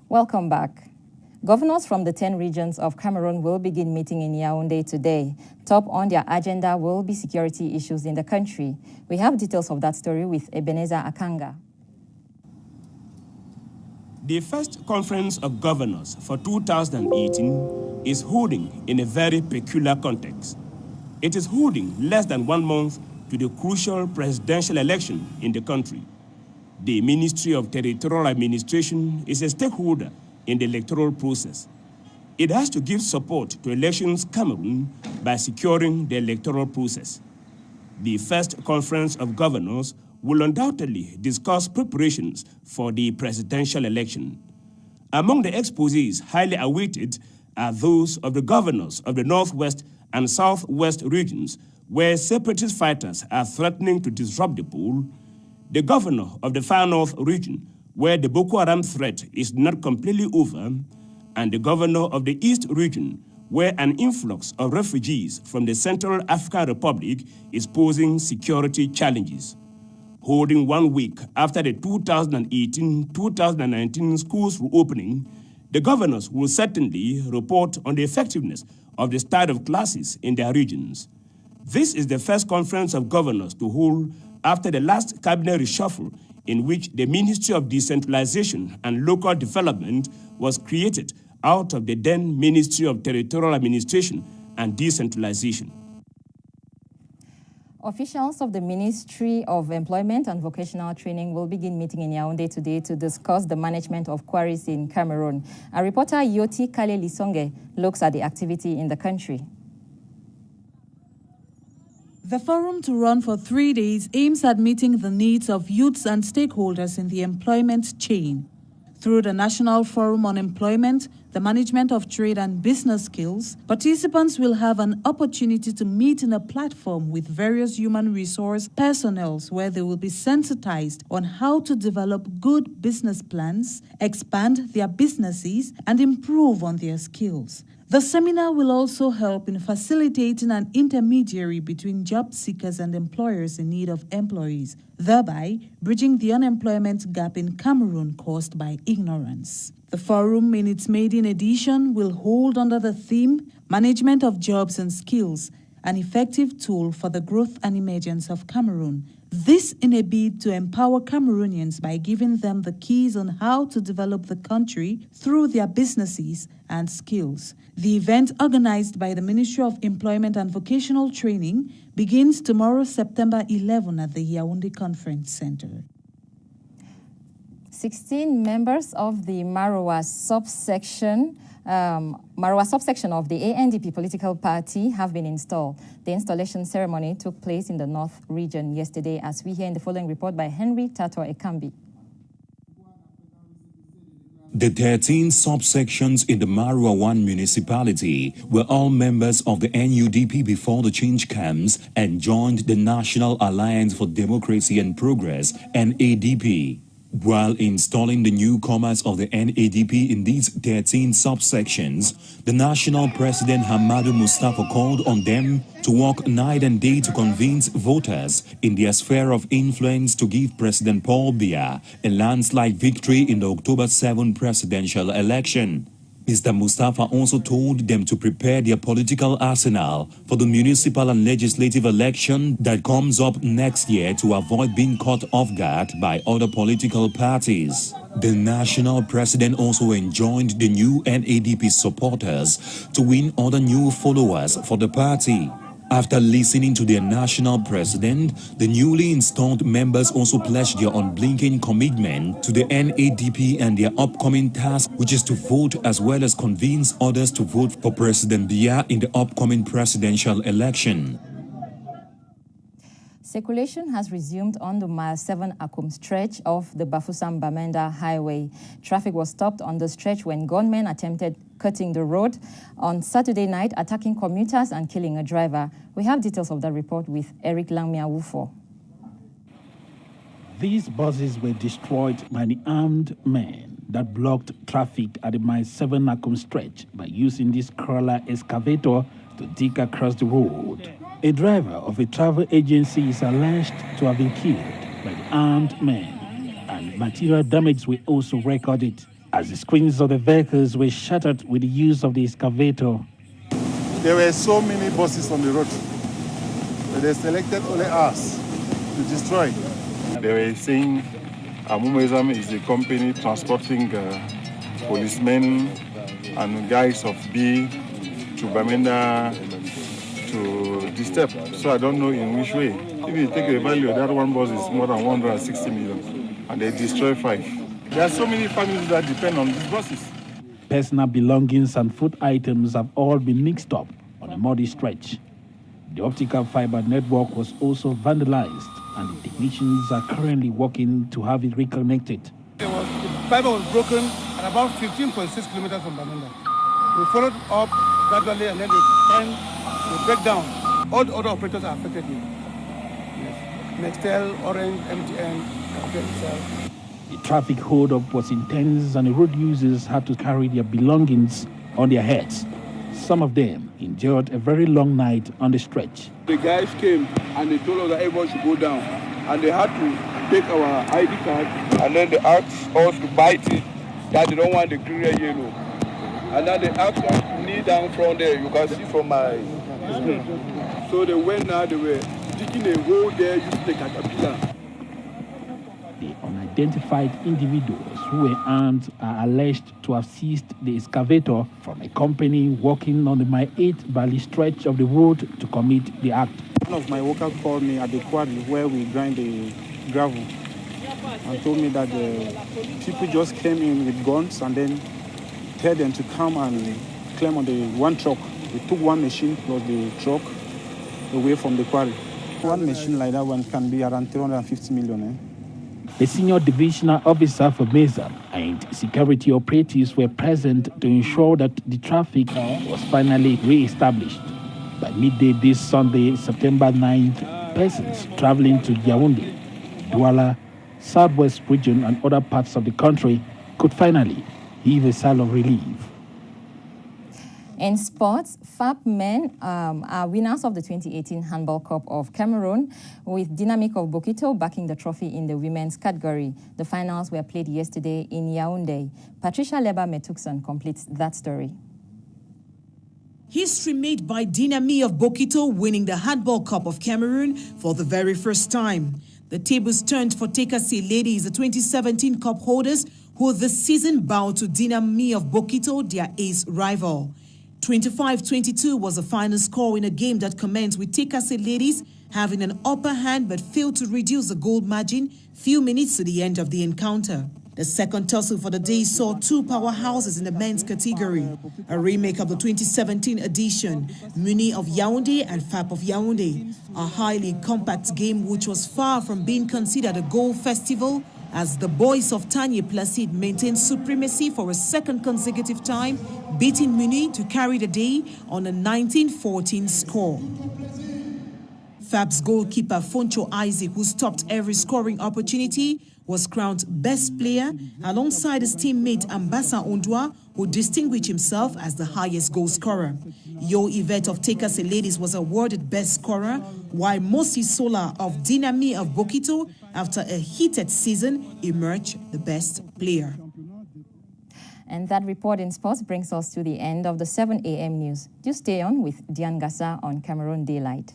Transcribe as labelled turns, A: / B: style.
A: Welcome back. Governors from the 10 regions of Cameroon will begin meeting in Yaoundé today. Top on their agenda will be security issues in the country. We have details of that story with Ebenezer Akanga.
B: The first Conference of Governors for 2018 is holding in a very peculiar context. It is holding less than 1 month to the crucial presidential election in the country. The Ministry of Territorial Administration is a stakeholder in the electoral process. It has to give support to Elections Cameroon by securing the electoral process. The first Conference of Governors will undoubtedly discuss preparations for the presidential election. Among the exposés highly awaited are those of the governors of the Northwest and Southwest regions, where separatist fighters are threatening to disrupt the poll, the governor of the Far North region, where the Boko Haram threat is not completely over, and the governor of the East region, where an influx of refugees from the Central African Republic is posing security challenges. Holding 1 week after the 2018-2019 schools reopening, the governors will certainly report on the effectiveness of the start of classes in their regions. This is the first conference of governors to hold after the last cabinet reshuffle, in which the Ministry of Decentralization and Local Development was created out of the then Ministry of Territorial Administration and Decentralization.
A: Officials of the Ministry of Employment and Vocational Training will begin meeting in Yaoundé today to discuss the management of quarries in Cameroon. Our reporter Yoti Kale Lisonge looks at the activity in the country.
C: The forum, to run for 3 days, aims at meeting the needs of youths and stakeholders in the employment chain. Through the National Forum on Employment, the Management of Trade and Business Skills, participants will have an opportunity to meet in a platform with various human resource personnel where they will be sensitized on how to develop good business plans, expand their businesses, and improve on their skills. The seminar will also help in facilitating an intermediary between job seekers and employers in need of employees, thereby bridging the unemployment gap in Cameroon caused by ignorance. The forum, in its maiden edition, will hold under the theme Management of Jobs and Skills, an effective tool for the growth and emergence of Cameroon. This in a bid to empower Cameroonians by giving them the keys on how to develop the country through their businesses and skills. The event, organized by the Ministry of Employment and Vocational Training, begins tomorrow, September 11, at the Yaoundé Conference Center.
A: 16 members of the Maroua subsection of the ANDP political party have been installed. The installation ceremony took place in the North region yesterday, as we hear in the following report by Henry Tato Ekambi.
D: The 13 subsections in the Maroua 1 municipality were all members of the NUDP before the change camps and joined the National Alliance for Democracy and Progress, NADP. While installing the newcomers of the NADP in these 13 subsections, the national president Hamadou Mustafa called on them to work night and day to convince voters in their sphere of influence to give President Paul Biya a landslide victory in the October 7 presidential election. Mr. Mustafa also told them to prepare their political arsenal for the municipal and legislative election that comes up next year to avoid being caught off guard by other political parties. The national president also enjoined the new NADP supporters to win other new followers for the party. After listening to their national president, the newly installed members also pledged their unblinking commitment to the NADP and their upcoming task, which is to vote as well as convince others to vote for President Biya in the upcoming presidential election.
A: Circulation has resumed on the Mile 7 Akum stretch of the Bafoussam-Bamenda Highway. Traffic was stopped on the stretch when gunmen attempted cutting the road on Saturday night, attacking commuters and killing a driver. We have details of that report with Eric Langmia-Wufo.
E: These buses were destroyed by the armed men that blocked traffic at the Mile 7 Akum stretch by using this crawler excavator to dig across the road. A driver of a travel agency is alleged to have been killed by the armed men, and material damage were also recorded as the screens of the vehicles were shattered with the use of the excavator.
F: There were so many buses on the road, but they selected only us to destroy.
G: They were saying Amumezam is a company transporting policemen and guys of B to Bamenda to disturb. So I don't know in which way. If you take the value of that one bus is more than 160 million, and they destroy 5. There are so many families that depend on these buses.
E: Personal belongings and food items have all been mixed up on a muddy stretch. The optical fiber network was also vandalized, and the technicians are currently working to have it reconnected.
H: The fiber was broken at about 15.6 kilometers from Bamenda. We followed up gradually, and then the breakdown. All the other operators are affected here. Yes. Nextel, Orange, MTN, Cell.
E: The traffic hold-up was intense, and the road users had to carry their belongings on their heads. Some of them endured a very long night on the stretch.
I: The guys came and they told us that everyone should go down, and they had to take our ID card, and then they asked us to bite it, that they don't want the clear yellow. And then they asked us to kneel down from there. You can see from my screen. So they went now, they were digging a hole there using the caterpillar.
E: The unidentified individuals who were armed are alleged to have seized the excavator from a company working on the Mile 8 Valley stretch of the road to commit the act.
F: One of my workers called me at the quarry where we grind the gravel and told me that the people just came in with guns and then told them to come and climb on the one truck. They took one machine plus the truck away from the quarry. One machine like that one can be around 350 million.
E: The senior divisional officer for Mesa and security operatives were present to ensure that the traffic was finally re-established. By midday this Sunday, September 9th, persons traveling to Yaoundé, Douala, Southwest region and other parts of the country could finally heave a sigh of relief.
A: In sports, FAP men are winners of the 2018 Handball Cup of Cameroon, with Dynamic of Bokito backing the trophy in the women's category. The finals were played yesterday in Yaoundé. Patricia Leba-Metukson completes that story.
J: History made by Dynamic of Bokito winning the Handball Cup of Cameroon for the very first time. The tables turned for Tekase ladies, the 2017 Cup holders, who this season bowed to Dynamic of Bokito, their ace rival. 25-22 was the final score in a game that commenced with Tekase ladies having an upper hand but failed to reduce the goal margin few minutes to the end of the encounter. The second tussle for the day saw two powerhouses in the men's category, a remake of the 2017 edition, Muni of Yaoundé and FAP of Yaoundé, a highly compact game which was far from being considered a goal festival, as the boys of Tanye Placide maintained supremacy for a second consecutive time, beating Muni to carry the day on a 19-14 score. FAP's goalkeeper Foncho Isaac, who stopped every scoring opportunity, was crowned best player alongside his teammate Ambassa Ondwa, who distinguished himself as the highest goal scorer. Yo Yvette of Tekase ladies was awarded best scorer, while Mosi Sola of Dynamic of Bokito, after a heated season, emerged the best player.
A: And that report in sports brings us to the end of the 7 a.m. news. Do stay on with Diane Gassa on Cameroon Daylight.